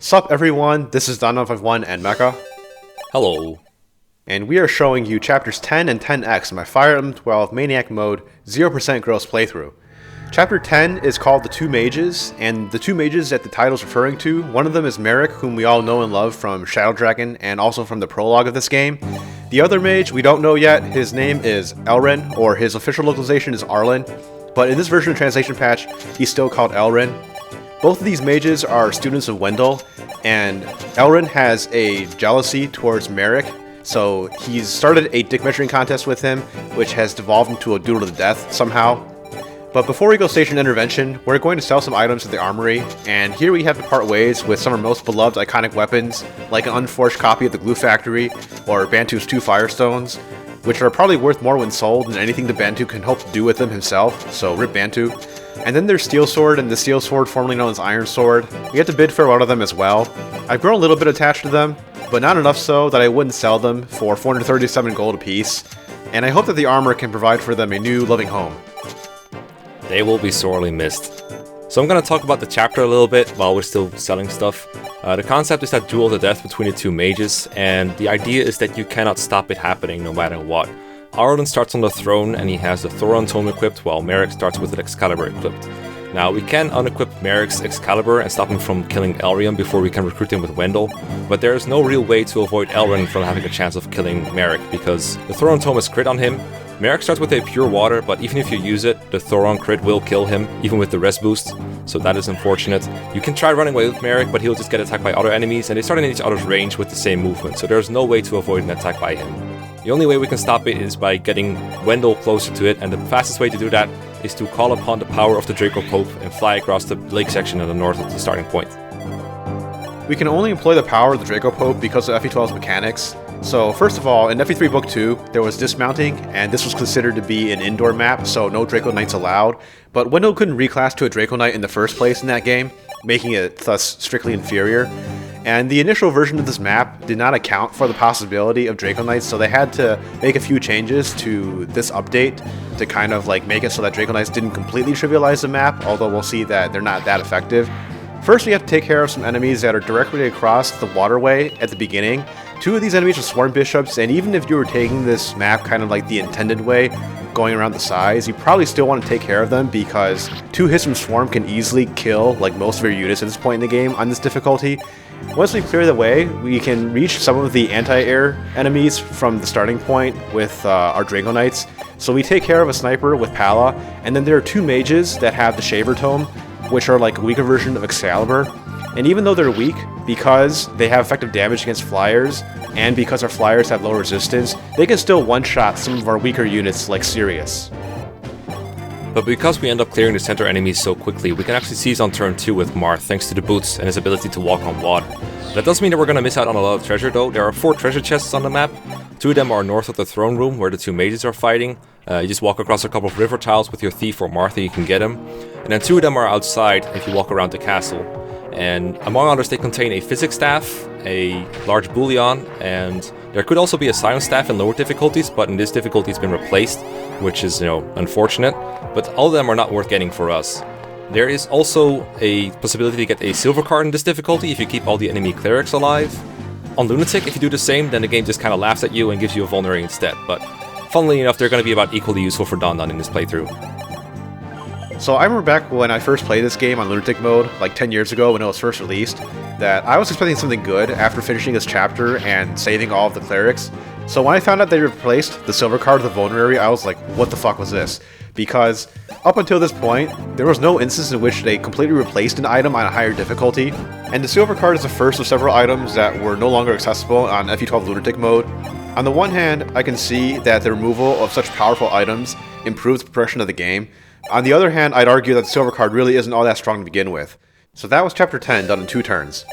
Sup everyone, this is Don951 and Mekkah, Hello. and we are showing you chapters 10 and 10X in my Fire Emblem 12 Maniac Mode 0% gross playthrough. Chapter 10 is called The Two Mages, and the two mages that the title is referring to, one of them is Merrick, whom we all know and love from Shadow Dragon and also from the prologue of this game. The other mage, we don't know yet, his name is Elrin, or his official localization is Arlen, but in this version of Translation Patch, he's still called Elrin. Both of these mages are students of Wendell, and Elrin has a jealousy towards Merrick, so he's started a dick measuring contest with him, which has devolved into a duel to the death somehow. But before we go station intervention, we're going to sell some items at the armory, and here we have to part ways with some of our most beloved iconic weapons, like an unforged copy of the Glue Factory, or Bantu's 2 Firestones, which are probably worth more when sold than anything the Bantu can hope to do with them himself, so rip Bantu. And then there's Steel Sword and the Steel Sword formerly known as Iron Sword. We have to bid for one of them as well. I've grown a little bit attached to them, but not enough so that I wouldn't sell them for 437 gold apiece, and I hope that the armor can provide for them a new loving home. They will be sorely missed. So I'm going to talk about the chapter a little bit while we're still selling stuff. The concept is that duel to death between the two mages, and the idea is that you cannot stop it happening no matter what. Arlen starts on the throne and he has the Thoron Tome equipped, while Merrick starts with an Excalibur equipped. Now, we can unequip Merrick's Excalibur and stop him from killing Elrium before we can recruit him with Wendell, but there is no real way to avoid Elrin from having a chance of killing Merrick, because the Thoron Tome is crit on him. Merrick starts with a pure water, but even if you use it, the Thoron crit will kill him, even with the rest boost, so that is unfortunate. You can try running away with Merrick, but he'll just get attacked by other enemies, and they start in each other's range with the same movement, so there's no way to avoid an attack by him. The only way we can stop it is by getting Wendell closer to it, and the fastest way to do that is to call upon the power of the Draco Pope and fly across the lake section in the north of the starting point. We can only employ the power of the Draco Pope because of FE12's mechanics. So first of all, in FE3 Book 2, there was dismounting, and this was considered to be an indoor map, so no Draco Knights allowed. But Wendell couldn't reclass to a Draco Knight in the first place in that game, making it thus strictly inferior. And the initial version of this map did not account for the possibility of Draco Knights, so they had to make a few changes to this update to kind of like make it so that Draco Knights didn't completely trivialize the map, although we'll see that they're not that effective. First, we have to take care of some enemies that are directly across the waterway at the beginning. Two of these enemies are Swarm Bishops, and even if you were taking this map kind of like the intended way, going around the sides, you probably still want to take care of them because 2 hits from Swarm can easily kill like most of your units at this point in the game on this difficulty. Once we clear the way, we can reach some of the anti-air enemies from the starting point with our Draco Knights. So we take care of a sniper with Palla, and then there are 2 mages that have the Shaver Tome, which are like a weaker version of Excalibur. And even though they're weak, because they have effective damage against flyers, and because our flyers have low resistance, they can still one-shot some of our weaker units like Sirius. But because we end up clearing the center enemies so quickly, we can actually seize on turn 2 with Marth thanks to the boots and his ability to walk on water. That does mean that we're going to miss out on a lot of treasure though. There are 4 treasure chests on the map. 2 of them are north of the throne room where the 2 mages are fighting. You just walk across a couple of river tiles with your thief or Martha, you can get them. And then 2 of them are outside if you walk around the castle. And among others, they contain a physics staff, a large bullion, and there could also be a silence staff in lower difficulties, but in this difficulty it's been replaced, which is, unfortunate. But all of them are not worth getting for us. There is also a possibility to get a silver card in this difficulty if you keep all the enemy clerics alive. On Lunatic, if you do the same, then the game just kind of laughs at you and gives you a vulnerary instead, but funnily enough, they're going to be about equally useful for Don in this playthrough. So I remember back when I first played this game on Lunatic mode, like 10 years ago when it was first released, that I was expecting something good after finishing this chapter and saving all of the clerics. So when I found out they replaced the silver card with the vulnerary, I was like, what the fuck was this? Because up until this point, there was no instance in which they completely replaced an item on a higher difficulty, and the silver card is the first of several items that were no longer accessible on FE12 Lunatic mode. On the one hand, I can see that the removal of such powerful items improves the progression of the game. On the other hand, I'd argue that the silver card really isn't all that strong to begin with. So that was chapter 10 done in 2 turns.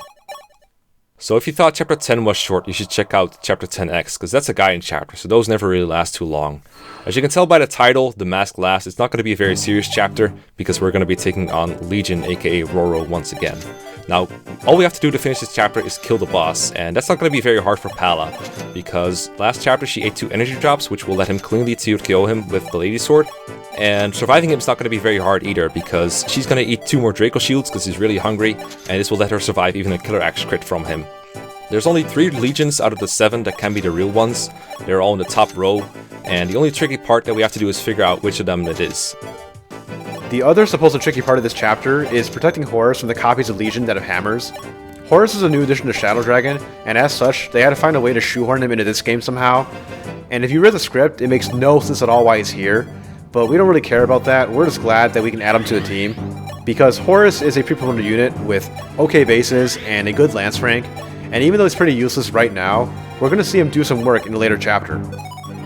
So if you thought chapter 10 was short, you should check out chapter 10X, because that's a guiding chapter, so those never really last too long. As you can tell by the title, The Mask Last, it's not going to be a very serious chapter, because we're going to be taking on Legion, aka Roro, once again. Now, all we have to do to finish this chapter is kill the boss, and that's not going to be very hard for Palla, because last chapter she ate 2 energy drops, which will let him cleanly TKO him with the Lady Sword, and surviving him is not going to be very hard either, because she's going to eat 2 more Dracoshields because she's really hungry, and this will let her survive even a Killer Axe crit from him. There's only 3 legions out of the 7 that can be the real ones. They're all in the top row, and the only tricky part that we have to do is figure out which of them it is. The other supposed tricky part of this chapter is protecting Horus from the copies of Legion that have hammers. Horus is a new addition to Shadow Dragon, and as such, they had to find a way to shoehorn him into this game somehow. And if you read the script, it makes no sense at all why he's here, but we don't really care about that. We're just glad that we can add him to the team, because Horus is a pre-promoted unit with okay bases and a good lance rank, and even though he's pretty useless right now, we're going to see him do some work in a later chapter.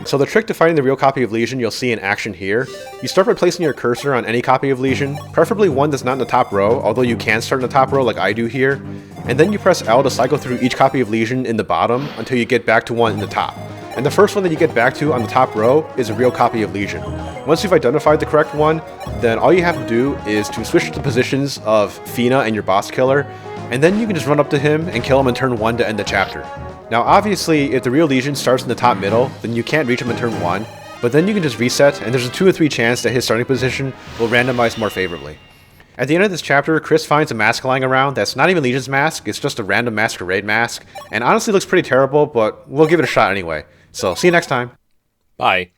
So the trick to finding the real copy of Legion you'll see in action here, you start by placing your cursor on any copy of Legion, preferably one that's not in the top row, although you can start in the top row like I do here, and then you press L to cycle through each copy of Legion in the bottom until you get back to one in the top. And the first one that you get back to on the top row is a real copy of Legion. Once you've identified the correct one, then all you have to do is to switch the positions of Fina and your boss killer, and then you can just run up to him and kill him in turn 1 to end the chapter. Now obviously, if the real Legion starts in the top middle, then you can't reach him in turn 1, but then you can just reset, and there's a 2 or 3 chance that his starting position will randomize more favorably. At the end of this chapter, Chris finds a mask lying around that's not even Legion's mask, it's just a random masquerade mask, and honestly looks pretty terrible, but we'll give it a shot anyway. So see you next time. Bye.